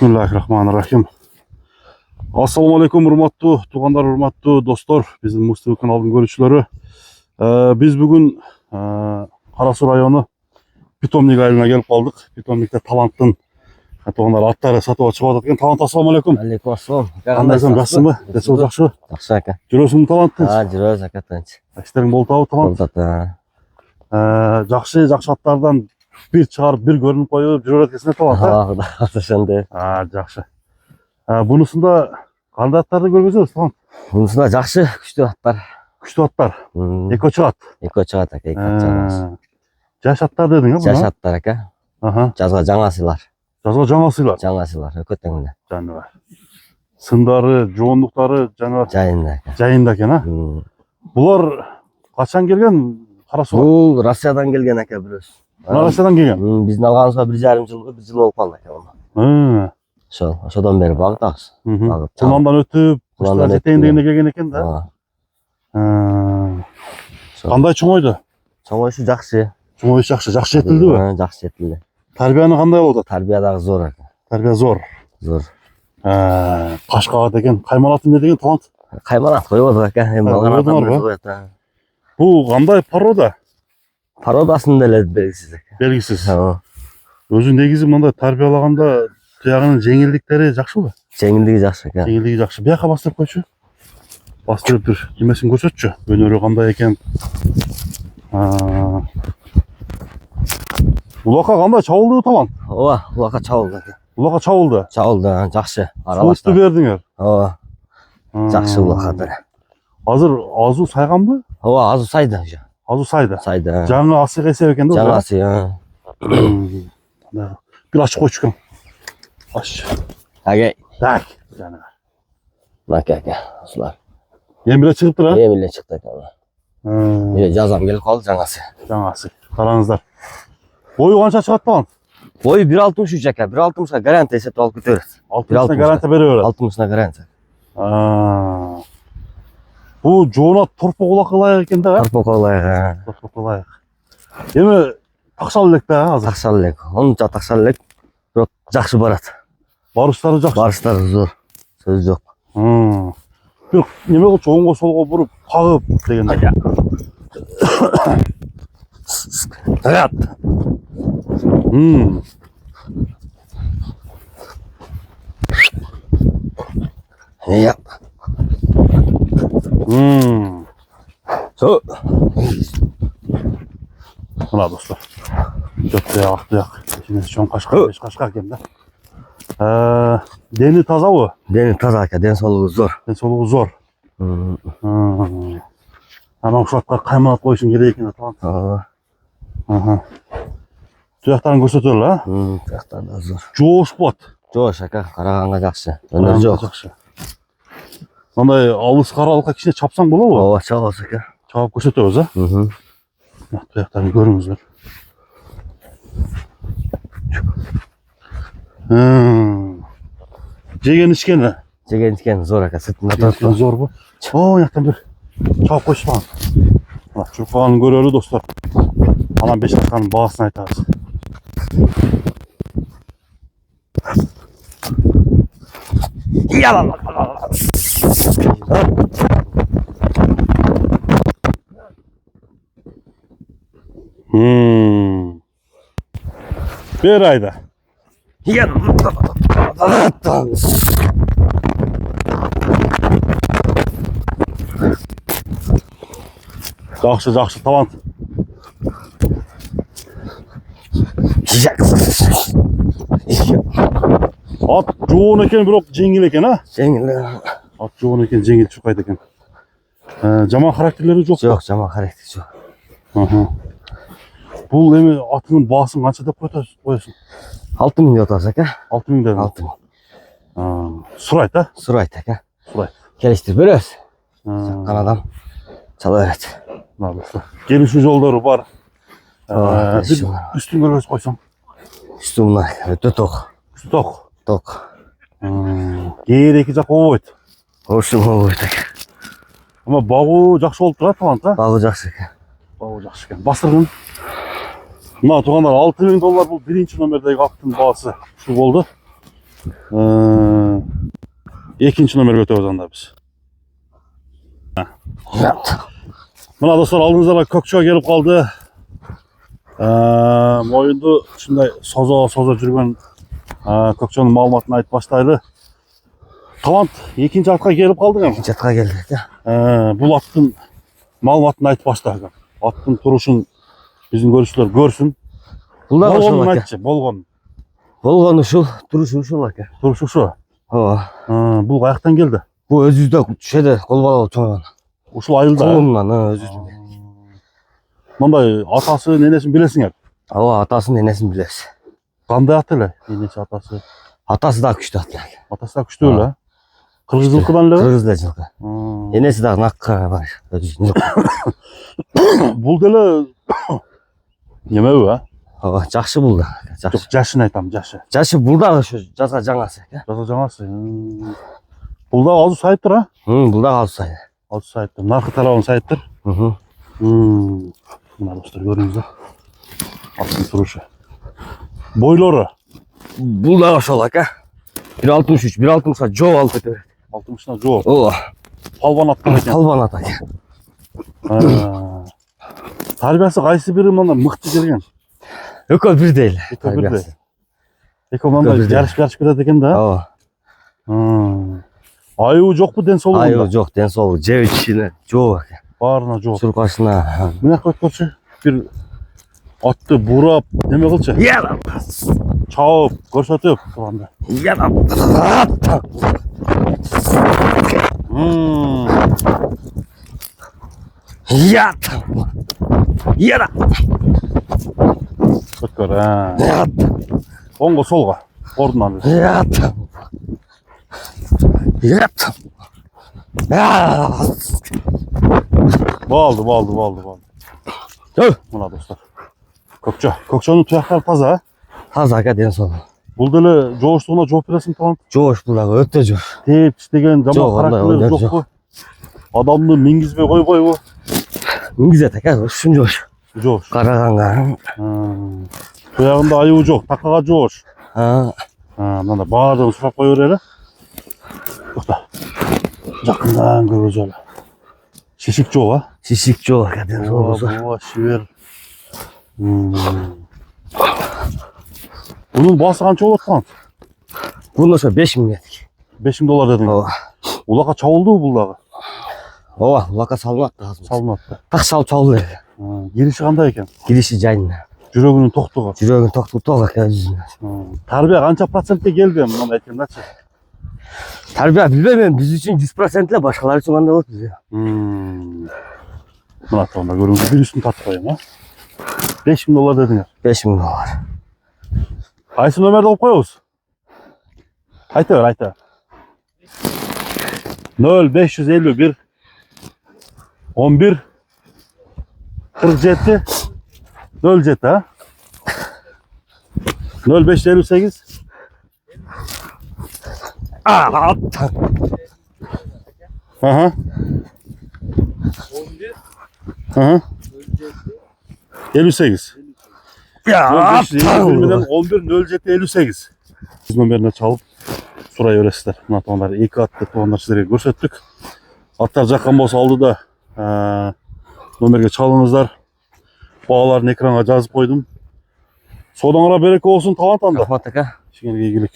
Bismillahirrahmanirrahim. Assalamu alaikum hurmatlı tuğanlar, hurmatlı dostlar, bizim Mustafa kanalının görüşçüleri. Biz bugün Karasu rayonu Pitomnik ayına gelip kaldık. Pitomnik'te talanttın tuğanlar atları satıp çıkıp atırken talant. Assalamu alaikum. Aleykum assalam. Qandaysan, yaxshimi? Desol yaxshi. Yaxshi aka. Жүрөсүңбү таланттың? Ha, жүрөбүз aka tinch. Ishlering болтабы талант? Болот. Жақсы аттардан bir çıkarıp bir görünüp koyup жүрөр экенсиң талант. Аллахга ошондой. Жақсы. Bunusunda qanday аттарды көргөзөбүз талант? Мунусунда жакшы күчтүү аттар. Күчтүү аттар. Эки чыгат. Эки чыгат aka, эки ат. Жаш аттар дедің, Жаш аттар aka. Жазга жаңа сыйлар. Жазга жаңа сыйлар. Жаңа сыйлар, өкөтөңдө. Жаныбар. Сындары, жоонлуктары жаныбар. Жайында aka. Жайында экен, а? Булар качан келген? Карасуга. Бул Россиядан келген aka бирөөс. Россиядан келген. Биздин алганыбызга 1,5 жылга 1 жыл болуп калды aka. Ошодон бери багытабыз. Куландан өтүп, куштар жетейин келген экен да. Кандай чоңойду? Чоңойушу жакшы. Чоңойушу жакшы, жакшы жетилдиби? Жакшы жетилди. Тарбияны кандай болду? Тарбия дагы зор aka. Тарбия зор. Зор. Кашкага деген, каймалатын не деген талант? Каймалат койбодук aka. Эми алган адам коет. Бул кандай порода? Пародасын деле белгисиз aka. Белгисиз. Өзү негизи мындай тарбиялаганда туягынын жеңилдиктери жакшыбы? Жеңилдиги жакшы aka. Жеңилдиги жакшы. Бияка бастырып койчу. Бастырып тур, немесин көрсөтчү. Өнөрү кандай экен. Булакка кандай чабылды талант? Ооба, булакка чабылды aka. Булакка чабылды. Чабылды, жакшы. Сууту бердиңер. Ооба. Жакшы булакка. Азыр азуу сайганбы? Ооба, азуу сайды уже. Азуу сайды. Сайды. Жаңы асык эсеп экен да. Жаңасы. Бир ачып койчу экен. Аш. Ага. Так. Жана. Aka. Осулар. Эми эле чыгыптыр, а? Эми эле чыкты aka. Жазам келип калды жаңасы. Жаңасы. Караңыздар. Бою канча чыгат талант? Бою 1,63 aka. 1,60га гарантия эсептеп алып кетебиз. 60 гарантия бере берет. 60 гарантия. Бул жоона торпок улакка ылайык экен да? Торпок ылайык. Торпок ылайык. Эми такшал элек да азыр. Такшал элек. Онча такшал элек. Бирок жакшы барат. Барыштары жакшы. Барыштары зор. Сөз жок. Бирок неме кылып оңго солго буруп кагып дегенде. Таят. Я. Мына достор. Жөп ак. Кенеси чоң кашка, беш кашка экен да. Дени тазабы? Дени таза aka, ден соолугу зор. Ден соолугу зор. Анан ушул атка каймалат коюшуң керек экен талант. Туяктарын көрсөтөлү, а? Туяктары да зор. Жоош болот. Жоош aka, караганга жакшы. Өнөр жок. Жакшы. Мындай алыс каралыкка кичине чапсаң болобу? Ооба, чабабыз aka. Чабып көрсөтөбүз, а? Туяктарын көрүңүздөр. Жеген ичкени? Жеген ичкени зор aka, сыртында турат. Зорбу? Жактан бир чабып койчу талант. Мына чуркаганын көрөлү достор. Анан беш кашканын баасын айтабыз. Bir ayda. Жақсы талант. Ат жоон экен, бирок жеңил экен, а? Жеңил. Ат жоон экен, жеңил чуркайт экен. Жаман характерлери жок. Жок, жаман характер жок. Бул эми атынын баасын канча деп коесуң? 6000 деп атабыз aka. 6000 деп. 6000. Сурайт, а? Сурайт aka. Сурайт. Келиштирип беребиз. Чаккан адам чала берет. Келишүү жолдору бар. Үстүн көргөзүп койсоң. Үстү мына өтө ток. Үстү ток. Ток. Кээде эки жак болбойт. Ошо болбойт aka. Ama bağı жақсы болып тұрады талант, Bağı жақсы екен. Bağı жақсы екен. Бастырғын. Мына туғандар $6000 бұл бірінші номердегі аттың бағасы шу болды. Ekinci nömerge ötüyoruz anda biz. Mına dostlar aldığınızda Kökçö'ye gelip kaldı. Moyundu şimdi soza жүрген Kökçö'nün malumatını ayıp başlaydı. Talant ikinci atқа gelip kaldık ama. Жатқа келдік ya. Бұл аттың malumatını ayıp başlaydı. Аттың тұрышын bizim görüşçüler görsün. Бұл да ошол Болғанын ака. айтшы, болған. Болгон ушул, турушу ушул ака. Тұрышы şu. Ооба. Бұл қаяқтан келді? Бул өзүбүздө чеде кол балабы чоңгон. Ушул айылда. Колунан өзүбүздө. Мындай атасы, ненесин билесиңер. Ооба, атасын энесин билебиз. Кандай аты эле? Ненеси атасы. Атасы да күчтүү ат эле. Атасы да күчтүү эле. Кыргыз жылкыдан эле. Кыргыз эле жылкы. Энеси да накка бар. Бул деле немеби, а? Ооба, жакшы бул да. Жок, Жакшы. жашын айтам, жашы. Жашы бул да ошо жазга жаңасы экен. Жаза жаңасы. Бул да азыр сайыптыр, а? Бул да калсай. Азыр сайыптыр. Наркы тарабын сайыптыр. Мына достор көрүңүздөр. Аттын турушу. Бойлору. Бул да ошол ака. 1.63, 1.60 жоо алып кетет. 60-на жооп. Ооба. Палбан аттар экен. Талбан ат ака. Тарбиясы кайсы бири мындай мыкты келген? Экөө бирдей эле. Экөө бирдей. Экөө мындай бирдей. жарыш берет экен да. Ооба. Айыбы жокпу ден соолугунда? Айыбы жок, ден соолугу жеп ичине жоо ака. Баарына жооп. Суркашына. Мына жака өткөрчү. Бир атты бурап, неме кылчы? Яра. Чаап, көрсөтүп турганда. Яра. Ята. Яра. Өткөр, Ята. оңго солго. Ордунан. Ята. Ята. Болду. Жөө. Мына достор. Көкчөнүн туяктары таза, а? Таза ака ден соолугу. Бул деле жооштугуна жооп бересиң талант. Жоош бул дагы өтө жоош. Тээп иштеген жаман Жок, андай характерлери жок. жокпу? Адамды мингизбей койбойбу? Миңгизет ака ушун жоош. Жоош. Караганга. Туягында айыбы жок, такага жоош. Мында баардыгын сурап кое берели. Токто. Жакындан көргүзө эле. Шишик жок, а? Шишик жоо ака ден соолугу. Ооба, шибер. Bunun bası kança olur lan? Bunun ошо 5000 dedik. $5000 dedin. Ооба. Ulaka çavuldu mu bullağı? Ооба, улакка салынат да азыр. Salınatты. Так салып чабылды эле. Girişi kандай ekan? Кириши жайына. Жүрөгүнүн токтугу. Жүрөгүн токтотуп ака жүзүнө. Тарбия канча процентке келди мына айтыңдарчы? Тарбия билбейм мен, биз үчүн 100% эле, башкалар үчүн кандай болот билбейм. Мына тагында көрүңүз, бир үстүн тартып коеюн, а? $5000 dedиңер. $5000. Кайсы номерди алып коебуз? Айта бер. 0551 11 47 07, ha? 0558 Aa, Aha. 11 58 ya. 0520'den 11 07 58 Biz numarına çalıp suraya öğresizler. Mına toğanları 2 attı toğanlar sizlere görsettik. Atlar жаққан болса алды да номерге çalыңыздар. Бағаларын экранға жазып қойдым. Содан ара береке болсын талант анда. Рахмат ака. Ішіңерге игілік.